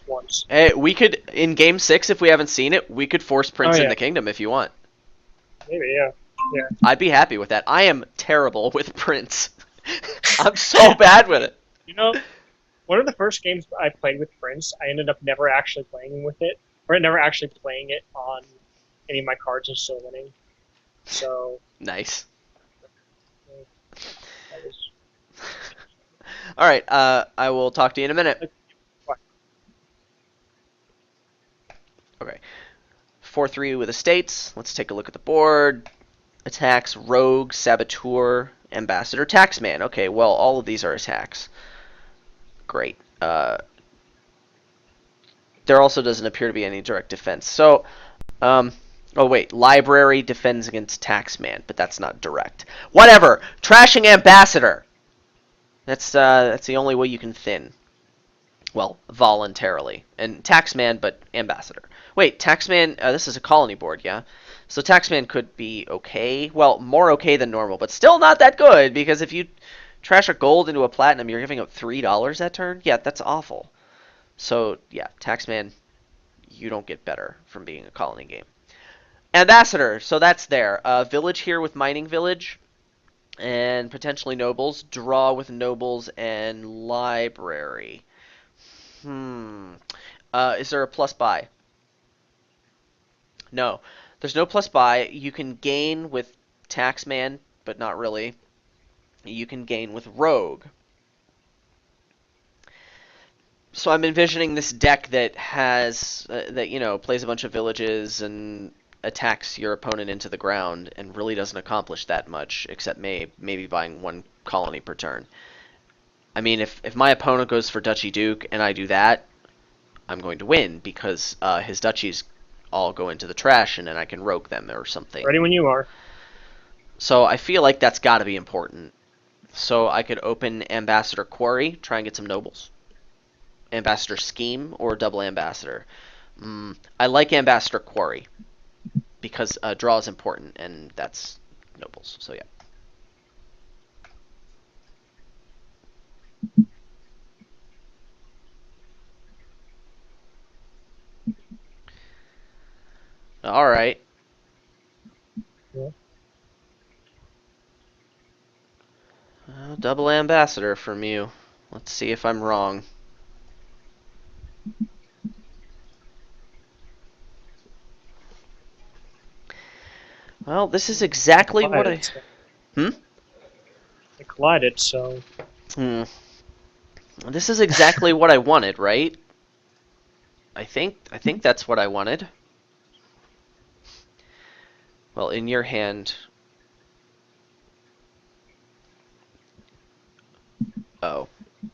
once. Hey, we could in Game 6 if we haven't seen it, we could force Oh Prince in yeah, the kingdom if you want. maybe yeah, yeah. I'd be happy with that. I am terrible with Prince. I'm so bad with it. You know, one of the first games I played with Prince, I ended up never actually playing with it, or never actually playing it on any of my cards and still winning. So Nice. that was All right. I will talk to you in a minute. like, what? Okay. 4-3 with estates. Let's take a look at the board. Attacks: Rogue, Saboteur, Ambassador, Taxman. Okay. Well, all of these are attacks. Great. There also doesn't appear to be any direct defense. So, oh wait, Library defends against Taxman, but that's not direct. Whatever. Trashing Ambassador. That's the only way you can thin. Well, voluntarily. And Taxman, but Ambassador. Wait, Taxman, this is a colony board, yeah? So Taxman could be okay. Well, more okay than normal, but still not that good, because if you trash a gold into a platinum, you're giving up $3 that turn? Yeah, that's awful. So, yeah, Taxman, you don't get better from being a colony game. Ambassador, so that's there. Village here with Mining Village, and potentially Nobles. Draw with Nobles and Library. Hmm. Is there a plus buy? No. There's no plus buy. You can gain with Taxman, but not really. You can gain with Rogue. So I'm envisioning this deck that has plays a bunch of villages and attacks your opponent into the ground and really doesn't accomplish that much except maybe buying one colony per turn. I mean, if my opponent goes for Duchy Duke and I do that, I'm going to win because his duchies all go into the trash and then I can rogue them or something. Ready when you are. So I feel like that's got to be important. So I could open Ambassador Quarry, try and get some nobles. Ambassador Scheme or Double Ambassador. I like Ambassador Quarry because draw is important and that's nobles. So yeah. All right. Yeah. Double Ambassador from you. Let's see if I'm wrong. Well, this is They exactly what collided. I. So, Hmm. they collided. So Hmm. This is exactly what I wanted, right? I think that's what I wanted. Well, in your hand. Oh.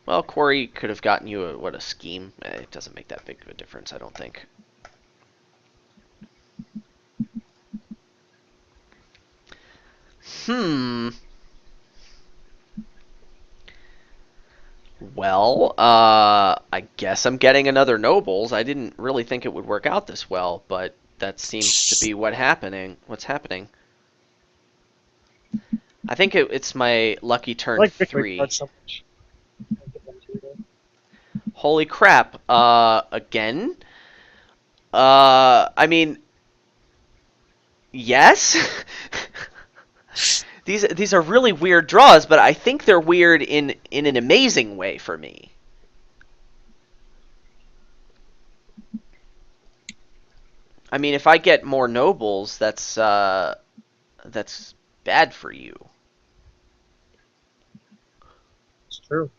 Well, Quarry could have gotten you a scheme. It doesn't make that big of a difference, I don't think. Hmm. Well, I guess I'm getting another nobles. I didn't really think it would work out this well, but that seems to be what's happening. I think it's my lucky I turn like victory 3. cards so much. I'll give them to you. Holy crap. Again? I mean, yes. These are really weird draws, but I think they're weird in an amazing way for me. I mean, if I get more nobles, that's bad for you. It's true.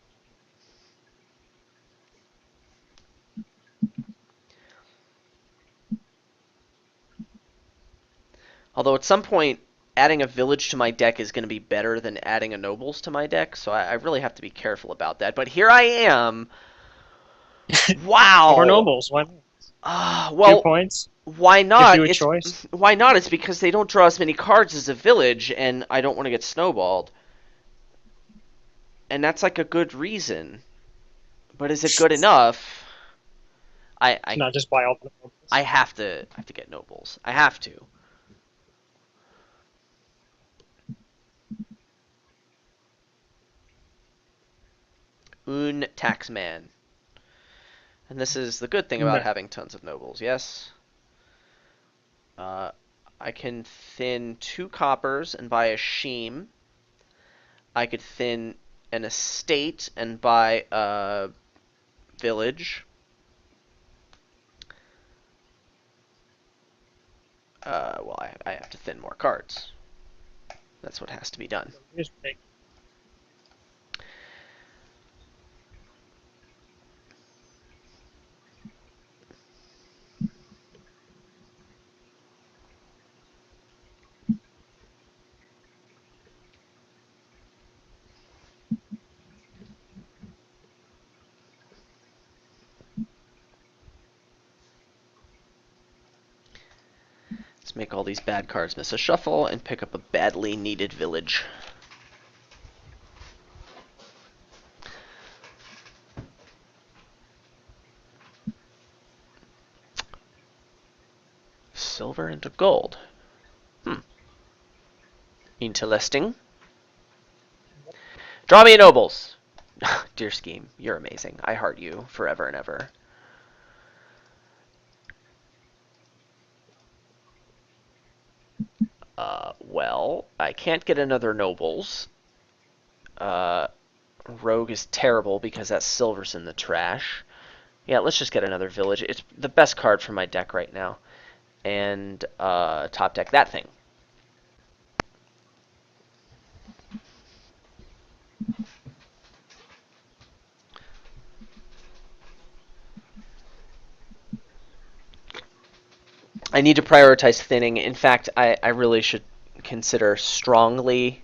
Although at some point, adding a village to my deck is going to be better than adding a nobles to my deck, so I really have to be careful about that. But here I am. More Wow. nobles. Why not? Two Well, points why gives not? you a It's choice. why not? It's because they don't draw as many cards as a village, and I don't want to get snowballed. And that's like a good reason. But is it good enough? I To I, not just buy all the I nobles. have to get nobles. I have to. Un Taxman. And this is the good thing about No. having tons of nobles, yes? Uh, I can thin 2 coppers and buy a sheem. I could thin an estate and buy a village. Well, I have to thin more cards. That's what has to be done. Just take. Let's make all these bad cards miss a shuffle and pick up a badly needed village. Silver into gold. Interesting. Draw me a nobles. Dear Scheme, you're amazing. I heart you forever and ever. Well, I can't get another nobles. Rogue is terrible because that silver's in the trash. Yeah, let's just get another village. It's the best card for my deck right now. And top deck that thing. I need to prioritize thinning. In fact, I really should consider strongly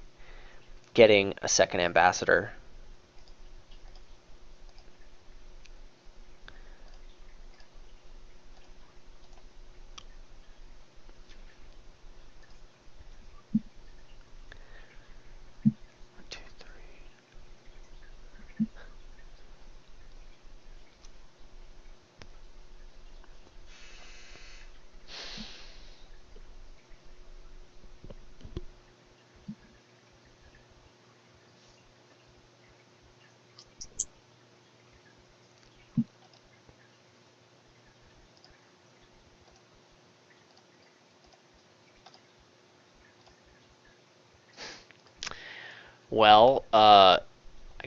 getting a second ambassador. One, two, three. Well, I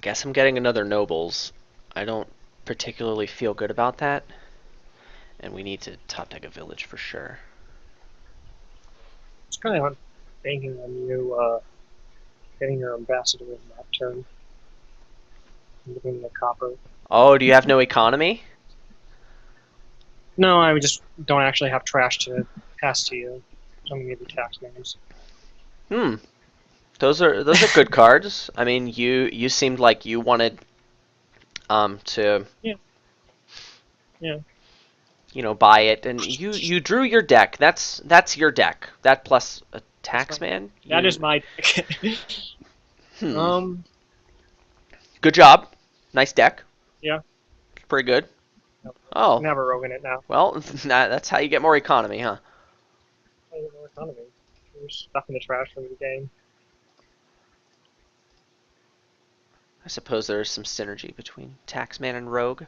guess I'm getting another nobles. I don't particularly feel good about that. And we need to top deck a village for sure. It's kind of banking on you getting your ambassador in that turn and getting the copper. Oh, do you have no economy? No, I just don't actually have trash to pass to you. So I'm gonna give you tax names. Hmm. Those are good cards. I mean, you seemed like you wanted to Yeah, yeah. buy it, and you drew your deck. That's your deck. That plus a That's my, taxman. that is You my deck. hmm. um, Good job. Nice deck. yeah. Pretty good. No, it's Oh, gonna have a rogue in it now. well, that's how you get more economy, huh? I have more economy. You're stuck in the trash for the game. I suppose there is some synergy between taxman and rogue.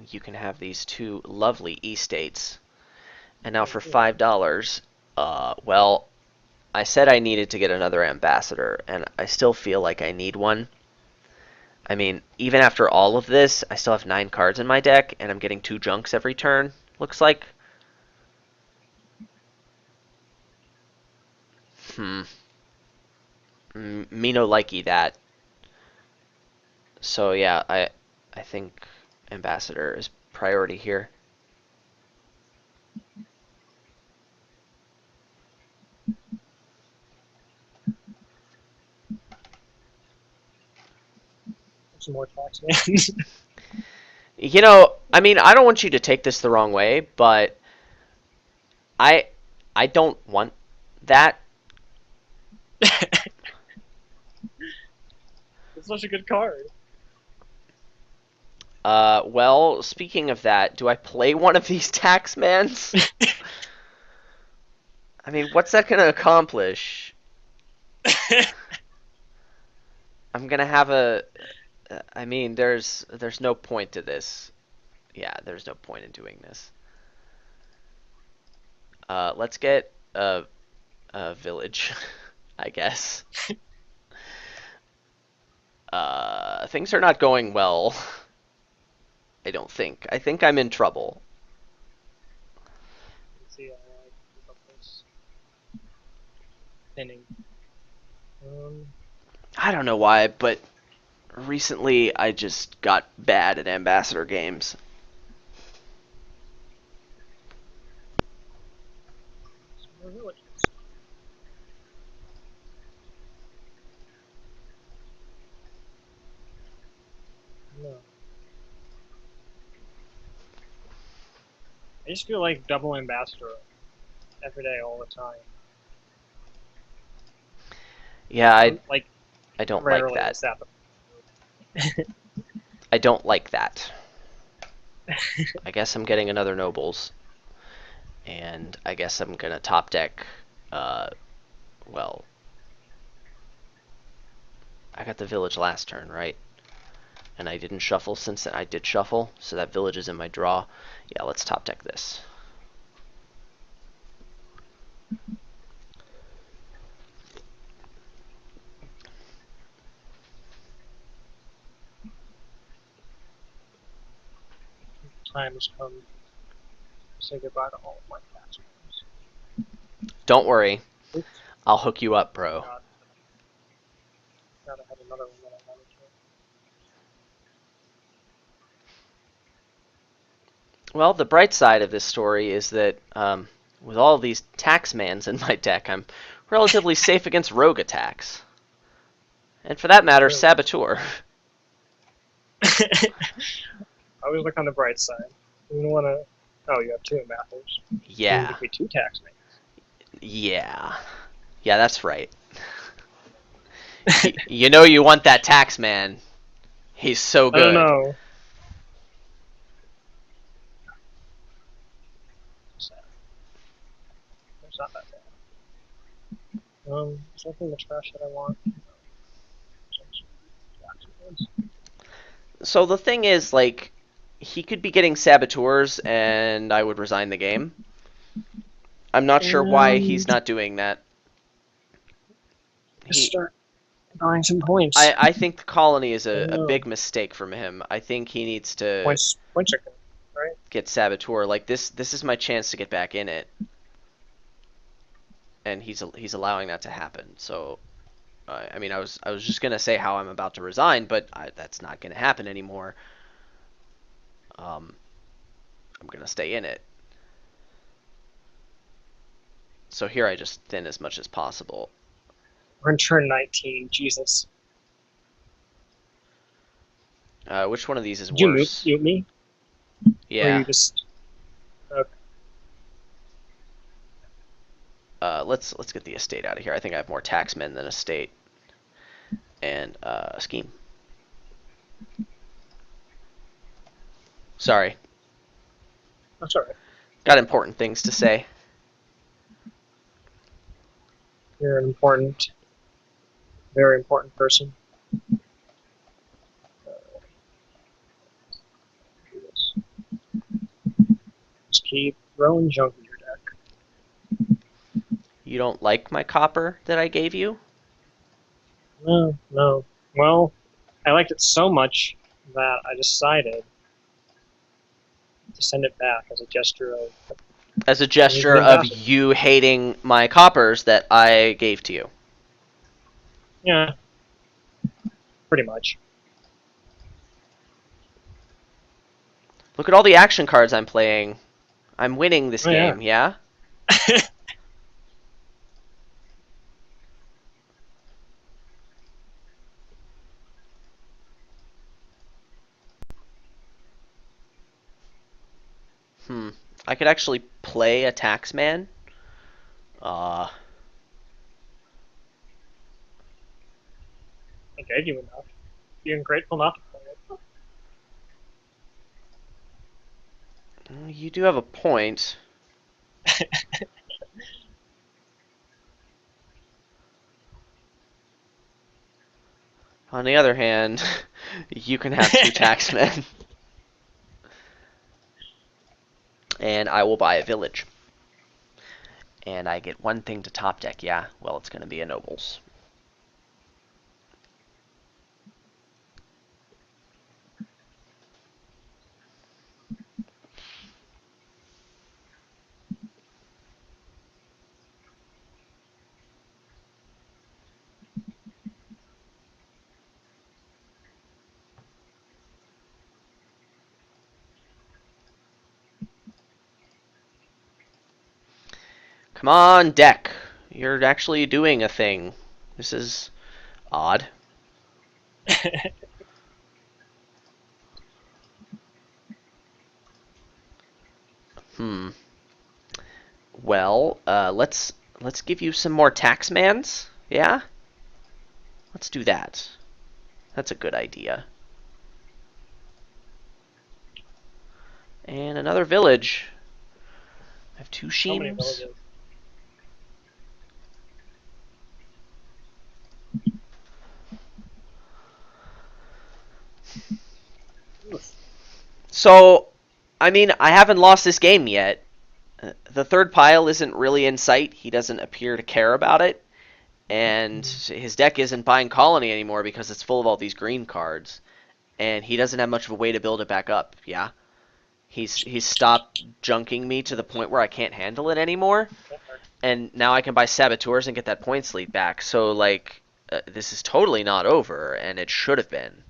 You can have these 2 lovely estates. And now for $5, well, I said I needed to get another ambassador, and I still feel like I need one. I mean, even after all of this, I still have 9 cards in my deck, and I'm getting 2 junks every turn, looks like. Hmm. Me no likey that. So yeah, I think ambassador is priority here. Some more tax names. I mean, I don't want you to take this the wrong way, but I I don't want that. It's such a good card. Well, speaking of that, do I play one of these taxmans? I mean, what's that going to accomplish? I'm gonna have a. I mean, there's no point to this. Yeah, there's no point in doing this. Let's get a village, I guess. Things are not going well. I don't think. I think I'm in trouble. Let's see, I like about this pinning. Um, I don't know why, but recently I just got bad at ambassador games. some more villages. No, I just feel like double ambassador every day, all the time. Yeah, Like I don't like rarely that. is that. I don't like that. I guess I'm getting another nobles, and I guess I'm gonna top deck. Uh, well, I got the village last turn, right? And I didn't shuffle since then. I did shuffle, so that village is in my draw. Yeah, let's top deck this. Time has come to say goodbye to all of my passwords. Don't worry, Oops, I'll hook you up, bro. God, God, I had another one that I wanted to. Well, the bright side of this story is that with all these taxmans in my deck, I'm relatively safe against rogue attacks. And for that matter, True. saboteur. I always look on the bright side. You want to. Oh, you have two ambassadors. You can Yeah. give me two tax men. Yeah. Yeah, that's right. You know you want that taxman. He's so I don't good. know. Sad. It's not that bad. Something the trash that I want. So the thing is, like, he could be getting saboteurs and I would resign the game. I'm not sure why he's And not doing that. just He start buying some points. I think the colony is I a, don't a know. big mistake from him. I think he needs to Points are good, right? get saboteur. Like this is my chance to get back in it, and he's allowing that to happen. So I mean, I was just gonna say how I'm about to resign, but that's not gonna happen anymore. Um, I'm gonna stay in it. So here I just thin as much as possible. We're in turn 19. Jesus. Which one of these is Did you worse? mute me? Or Yeah. you just. Okay. Let's get the estate out of here. I think I have more taxmen than estate and scheme. Sorry, That's alright. got important things to say. You're an important, very important person. Do this. Just keep throwing junk in your deck. You don't like my copper that I gave you? No, no. Well, I liked it so much that I decided to send it back as a gesture of As a being gesture the of ambassador. you hating my coppers that I gave to you. Yeah, pretty much. Look at all the action cards I'm playing. I'm winning this Oh yeah. game, yeah? Hmm. I could actually play a taxman. Uh, I gave you enough. You're ungrateful not to play it. you do have a point. On the other hand, you can have 2 taxmen, and I will buy a village. And I get 1 thing to top deck. Yeah, well, it's going to be a nobles. Come on, deck. You're actually doing a thing. This is odd. Hmm. Well, let's give you some more taxmans. Yeah? Let's do that. That's a good idea. And another village. I have 2 So many sheems. villages. Oof. So, I mean, I haven't lost this game yet. The third pile isn't really in sight. He doesn't appear to care about it. And his deck isn't buying colony anymore because it's full of all these green cards. And he doesn't have much of a way to build it back up. Yeah? He's stopped junking me to the point where I can't handle it anymore. And now I can buy saboteurs and get that points lead back. So, like, this is totally not over, and it should have been.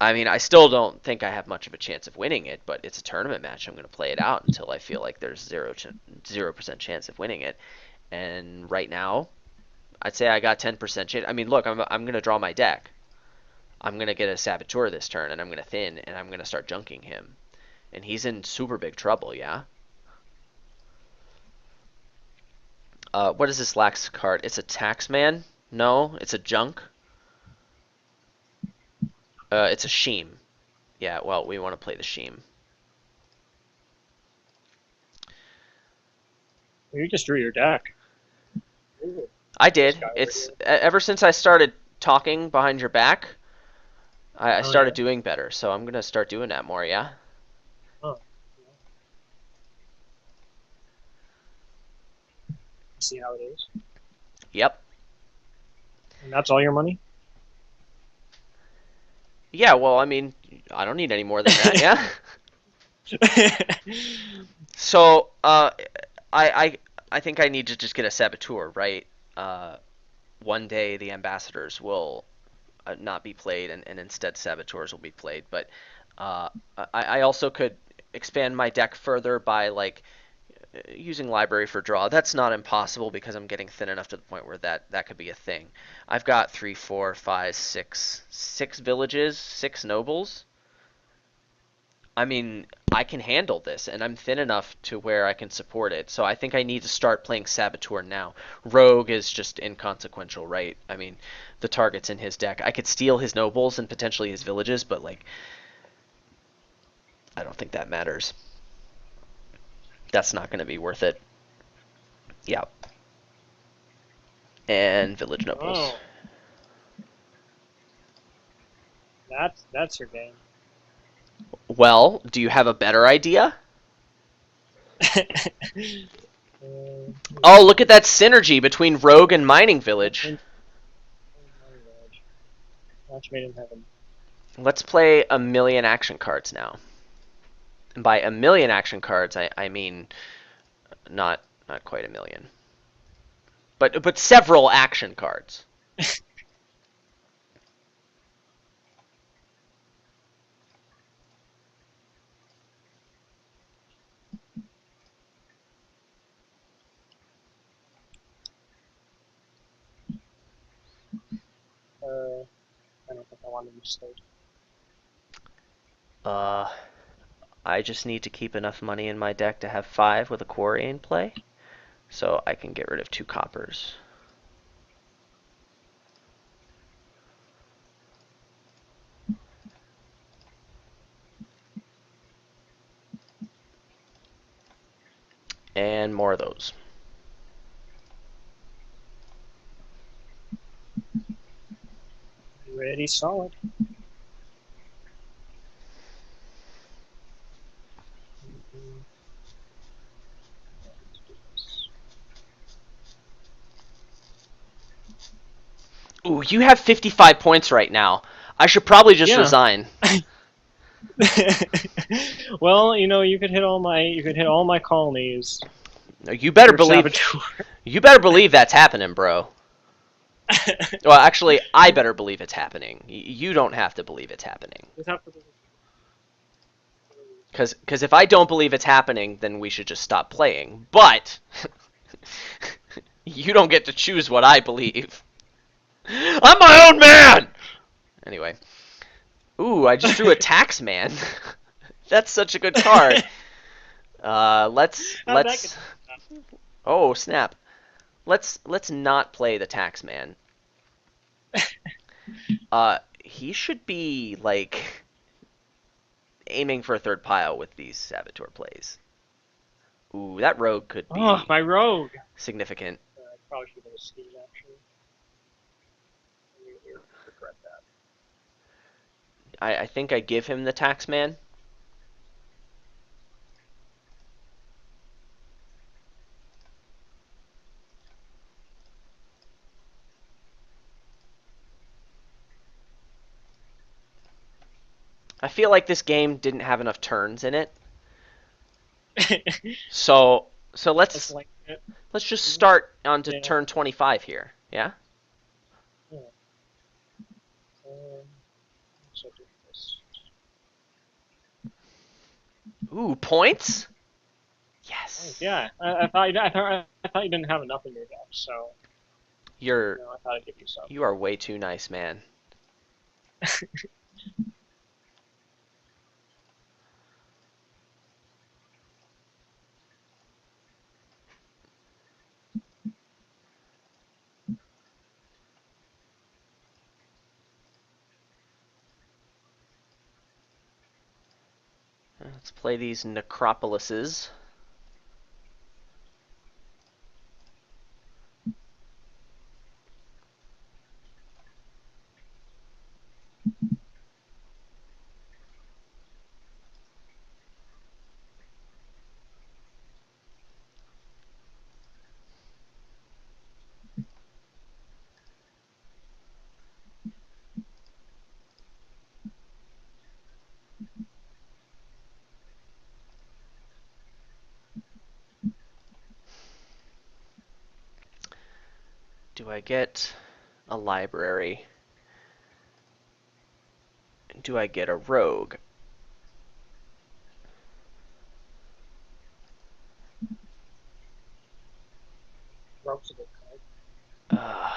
I mean, I still don't think I have much of a chance of winning it, but it's a tournament match. I'm going to play it out until I feel like there's 0% chance of winning it. And right now, I'd say I got 10% chance. I mean, look, I'm going to draw my deck. I'm going to get a saboteur this turn, and I'm going to thin, and I'm going to start junking him. And he's in super big trouble, yeah? What is this lax card? It's a taxman? No, it's a junk. It's a sheem. Yeah, well, we want to play the sheem. You just drew your deck. Ooh, I this did. guy over It's here. ever since I started talking behind your back, I Oh yeah. started doing better. So I'm gonna start doing that more. Yeah. Oh. Yeah. See how it is. Yep. And that's all your money. Yeah. Well, I mean, I don't need any more than that. Yeah. So, I, I, I think I need to just get a saboteur, right? Uh, One day the ambassadors will not be played, and instead saboteurs will be played. But uh, I also could expand my deck further by like using library for draw. That's not impossible because I'm getting thin enough to the point where that could be a thing. I've got 3, 4, 5, 6 villages, 6 nobles. I mean, I can handle this, and I'm thin enough to where I can support it. So I think I need to start playing Saboteur now. Rogue is just inconsequential, right? I mean, the target's in his deck. I could steal his nobles and potentially his villages, but like, I don't think that matters. That's not going to be worth it. Yeah. And village nobles. Oh, that's your game. Well, do you have a better idea? Oh, look at that synergy between Rogue and Mining Village. Match made in heaven. Let's play a million action cards now. And by a million action cards, I mean not quite a million, but several action cards. I don't think I want to mistake. Uh, I just need to keep enough money in my deck to have 5 with a quarry in play, so I can get rid of 2 coppers. And more of those. Pretty solid. Ooh, you have 55 points right now. I should probably just Yeah. resign. Well, you could hit all my colonies. You better Your believe. saboteur. You better believe that's happening, bro. Well, actually, I better believe it's happening. You don't have to believe it's happening. Because if I don't believe it's happening, then we should just stop playing. But you don't get to choose what I believe. I'm my own man! Anyway. Ooh, I just drew a tax man. That's such a good card. How'd that get Let's. Oh snap! Let's not play the tax man. He should be like aiming for a third pile with these saboteur plays. Ooh, that rogue could Oh, be my rogue. significant. I probably should have a scheme actually. I regret that. I think I give him the tax man. I feel like this game didn't have enough turns in it. So Let's link it. let's just start on to Yeah. turn 25 here. Yeah? Yeah. So do this. Ooh, points? Yes. Yeah, I thought you didn't have enough in your deck, so You're I thought I'd give you some. you are way too nice, man. Let's play these necropolises. Do I get a library? Do I get a rogue? Rogue's a good card. Uh,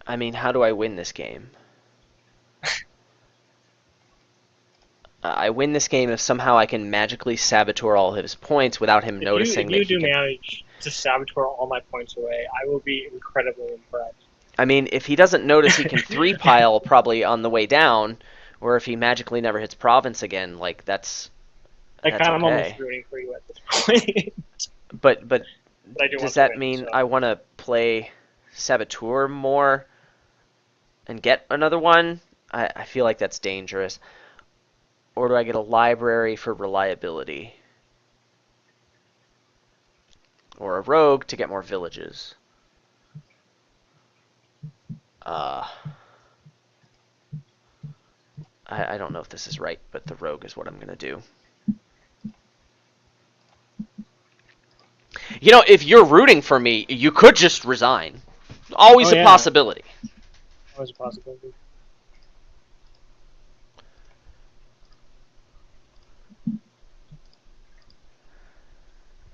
I mean, how do I win this game? I win this game if somehow I can magically saboteur all of his points without him If noticing that you he do can. manage to saboteur all my points away, I will be incredibly impressed. I mean, if he doesn't notice he can three pile probably on the way down, or if he magically never hits province again, like that's I'm almost okay. rooting for you at this point. But But I do want does to that win, mean so. I want to play saboteur more and get another one? I feel like that's dangerous. Or do I get a library for reliability? Or a rogue to get more villages? Uh, I don't know if this is right, but the rogue is what I'm going to do. You know, if you're rooting for me, you could just resign. Always Oh a yeah, possibility. always a possibility.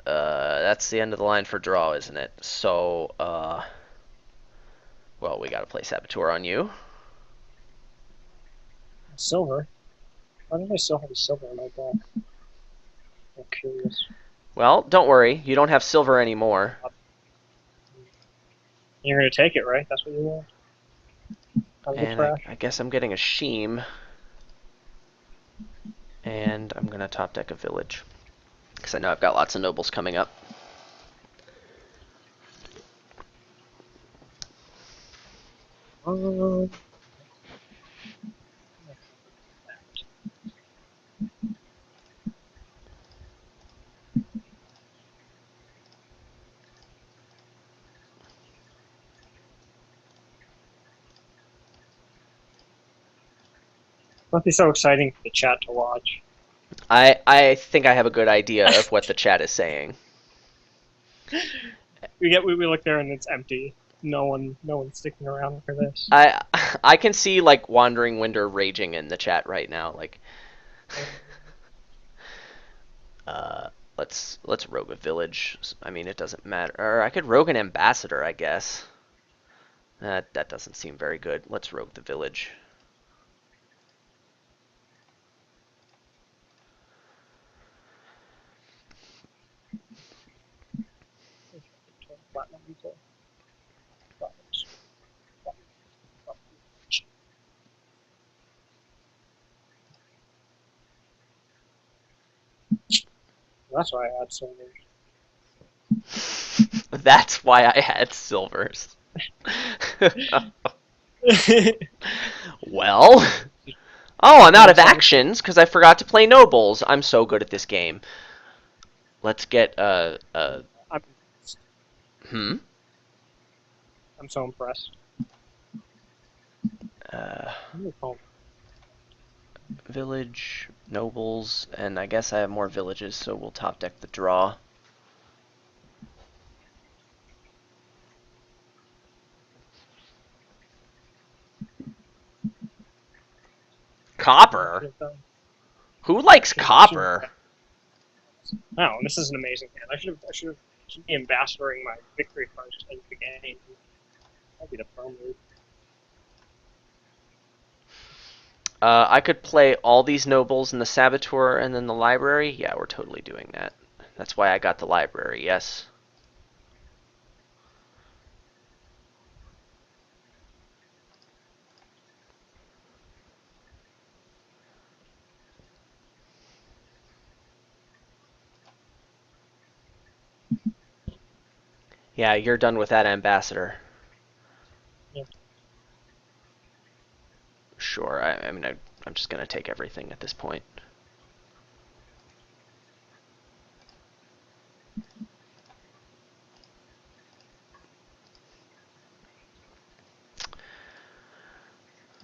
That's the end of the line for draw, isn't it? So, well, we got to play Saboteur on you. Silver. Why did I still have a silver in my deck? I'm curious. Well, don't worry. You don't have silver anymore. You're gonna take it, right? That's what you want. Out of the And trash. I guess I'm getting a Sheem. And I'm going to top deck a village. Because I know I've got lots of nobles coming up. Um, must be so exciting for the chat to watch. I think I have a good idea of what the chat is saying. We look there and it's empty. No one's sticking around for this. I I can see like Wandering Winder raging in the chat right now. Like, uh, let's rogue a village. I mean, it doesn't matter. Or I could rogue an ambassador, I guess. That doesn't seem very good. Let's rogue the village. That's why I had so That's why I had silvers. many. Well, oh, I'm out of actions because I forgot to play nobles. I'm so good at this game. Let's get I'm, hmm I'm so impressed. uh Oh, village nobles, and I guess I have more villages, so we'll top deck the draw. Copper? Who likes copper? Wow, this is an amazing hand. I should be ambassadoring my victory cards in the game. That'd be the pro move. I could play all these nobles in the Saboteur and then the library. Yeah, we're totally doing that. That's why I got the library, yes. Yeah, you're done with that ambassador. Yeah. Sure, I mean, I'm just going to take everything at this point.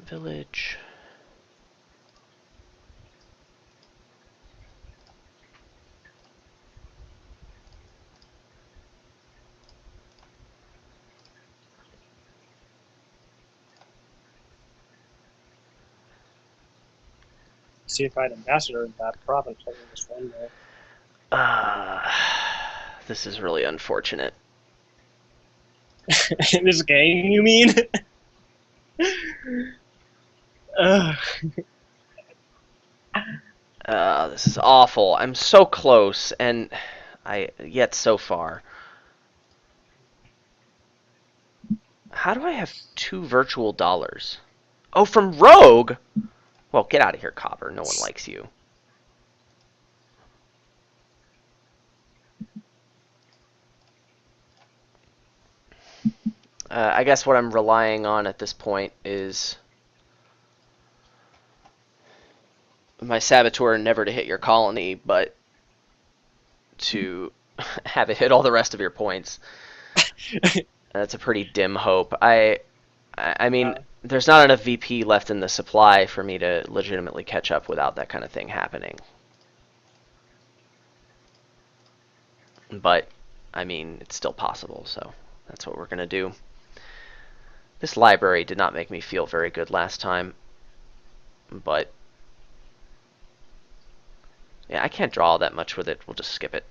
Village. See if I had ambassador in that province, I would just won there. Uh, this is really unfortunate. In this game, you mean? uh, This is awful. I'm so close, and I yet so far. How do I have 2 virtual dollars? Oh, from Rogue? Well, get out of here, Copper. No one likes you. I guess what I'm relying on at this point is my Saboteur never to hit your colony, but to have it hit all the rest of your points. That's a pretty dim hope. I mean, there's not enough VP left in the supply for me to legitimately catch up without that kind of thing happening. But, I mean, it's still possible, so that's what we're going to do. This library did not make me feel very good last time, but yeah, I can't draw all that much with it. We'll just skip it.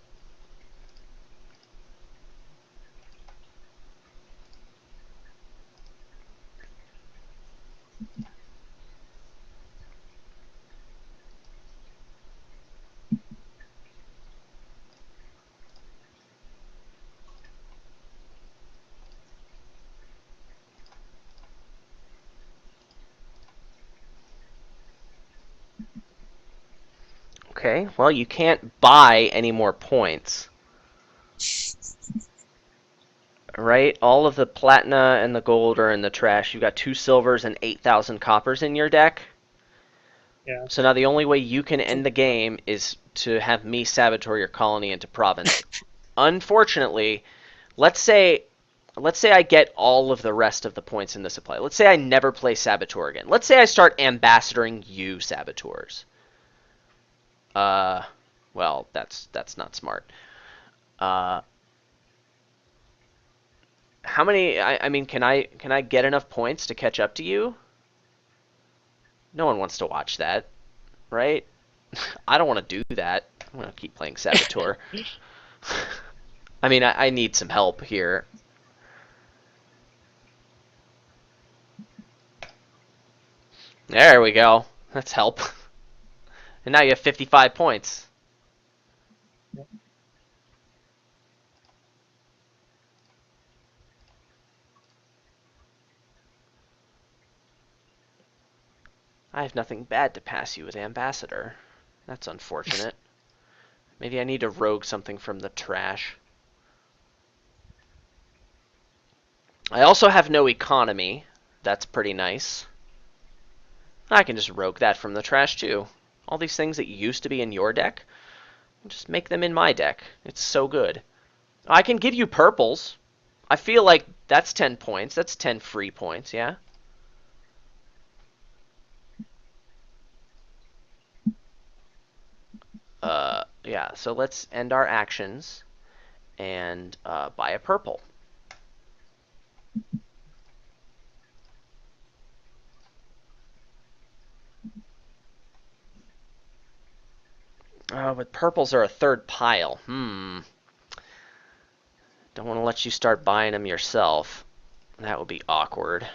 Okay, well, you can't buy any more points. right? All of the platina and the gold are in the trash. You've got 2 silvers and 8,000 coppers in your deck. Yeah. So now the only way you can end the game is to have me saboteur your colony into province. Unfortunately, let's say I get all of the rest of the points in the supply. Let's say I never play saboteur again. Let's say I start ambassadoring you saboteurs. Uh, well, that's not smart. Uh, how many? I mean, can I get enough points to catch up to you? No one wants to watch that, right? I don't want to do that. I'm gonna keep playing saboteur. I mean, I need some help here. There we go. That's help. And now you have 55 points. I have nothing bad to pass you as ambassador. That's unfortunate. Maybe I need to rogue something from the trash. I also have no economy. That's pretty nice. I can just rogue that from the trash too. All these things that used to be in your deck, just make them in my deck. It's so good. I can give you purples. I feel like that's 10 points. That's 10 free points, yeah? Yeah, so let's end our actions and buy a purple. But purples are a third pile. Don't want to let you start buying them yourself. That would be awkward.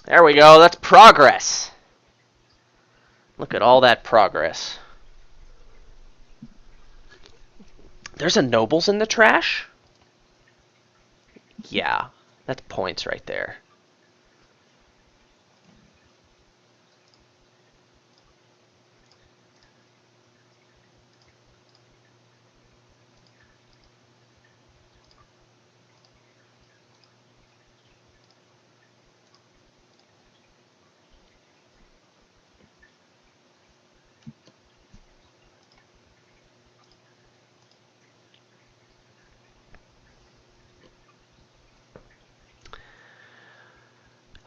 There we go. That's progress. Look at all that progress. There's a nobles in the trash? Yeah, that's points right there.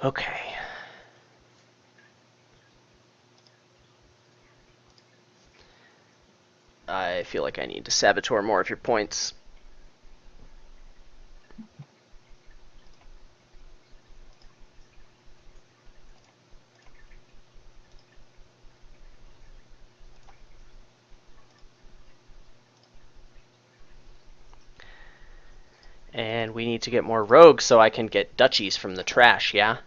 Okay. I feel like I need to saboteur more of your points. And we need to get more rogues so I can get duchies from the trash, yeah?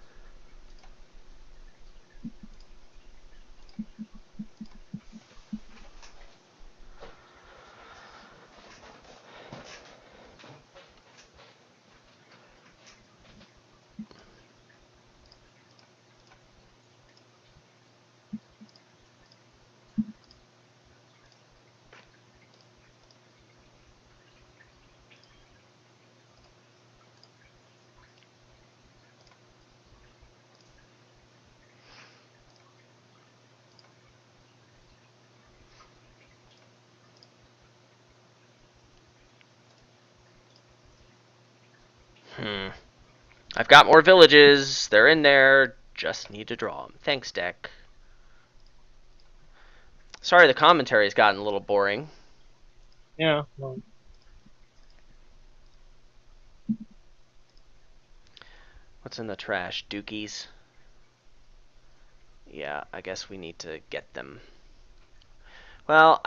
I've got more villages. They're in there. Just need to draw them. Thanks, deck. Sorry the commentary's gotten a little boring. Yeah. Well, What's in the trash? Dookies? Yeah, I guess we need to get them. Well,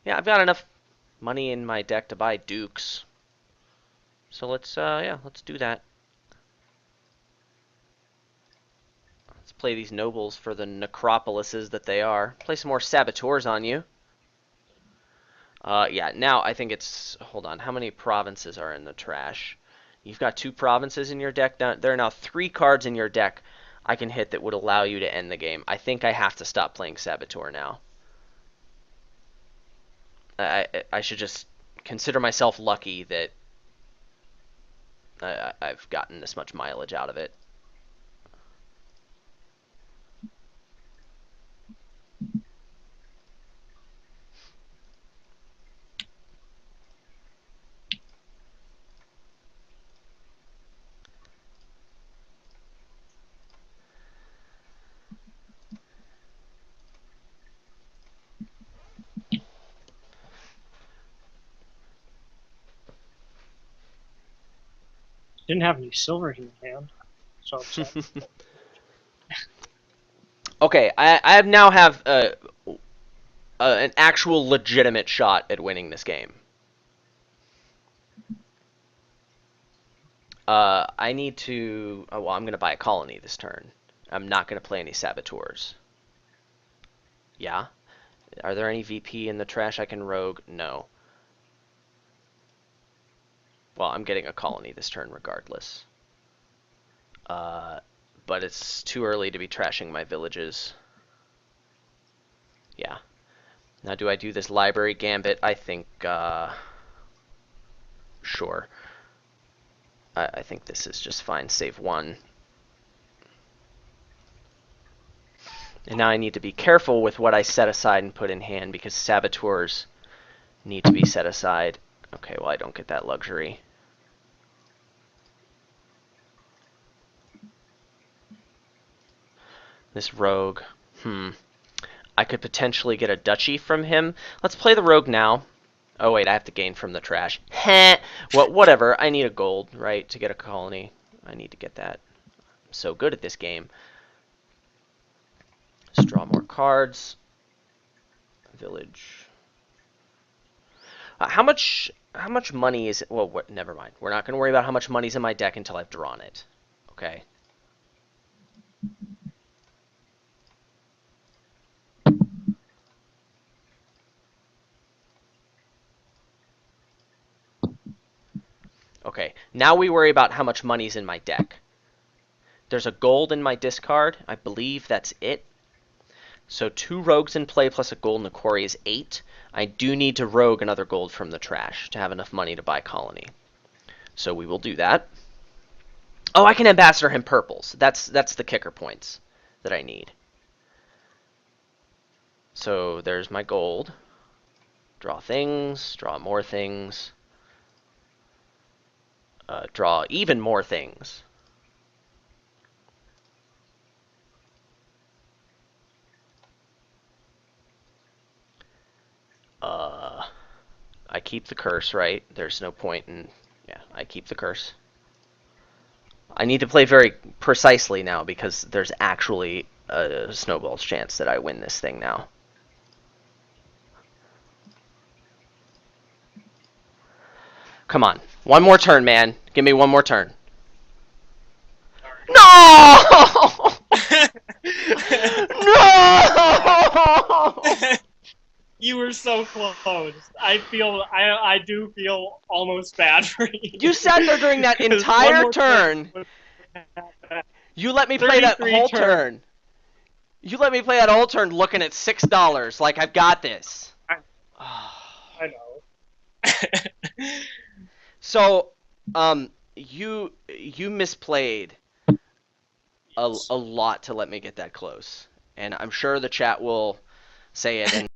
yeah, I've got enough money in my deck to buy dukes. So let's do that. Let's play these nobles for the necropolises that they are. Play some more saboteurs on you. Yeah, now I think it's... Hold on, how many provinces are in the trash? You've got 2 provinces in your deck. There are now 3 cards in your deck I can hit that would allow you to end the game. I think I have to stop playing Saboteur now. I should just consider myself lucky that I've gotten this much mileage out of it. Didn't have any silver in hand. So upset. Okay, I now have an actual legitimate shot at winning this game. I need to... Oh, well, I'm going to buy a colony this turn. I'm not going to play any saboteurs. Yeah? Are there any VP in the trash I can rogue? No. Well, I'm getting a colony this turn regardless. But it's too early to be trashing my villages. Yeah. Now, do I do this library gambit? I think, sure. I think this is just fine. Save 1. And now I need to be careful with what I set aside and put in hand, because saboteurs need to be set aside. Okay, well, I don't get that luxury. This rogue. I could potentially get a duchy from him. Let's play the rogue now. Oh, wait, I have to gain from the trash. Heh. Well, whatever. I need a gold, right, to get a colony. I need to get that. I'm so good at this game. Let's draw more cards. Village. How much money is it? Well, never mind. We're not going to worry about how much money's in my deck until I've drawn it. Okay. Okay. Now we worry about how much money's in my deck. There's a gold in my discard. I believe that's it. So 2 rogues in play plus a gold in the quarry is 8. I do need to rogue another gold from the trash to have enough money to buy colony. So we will do that. Oh, I can ambassador him purples. That's the kicker points that I need. So there's my gold. Draw things, draw more things. Draw even more things. I keep the curse, right? There's no point in... Yeah, I keep the curse. I need to play very precisely now because there's actually a snowball's chance that I win this thing now. Come on. One more turn, man. Give me one more turn. No! No! You were so close. I do feel almost bad for you. You sat there during that entire turn. You let me play that whole turn. You let me play that whole turn looking at $6 like I've got this. I know. So, you misplayed a lot to let me get that close. And I'm sure the chat will say it. And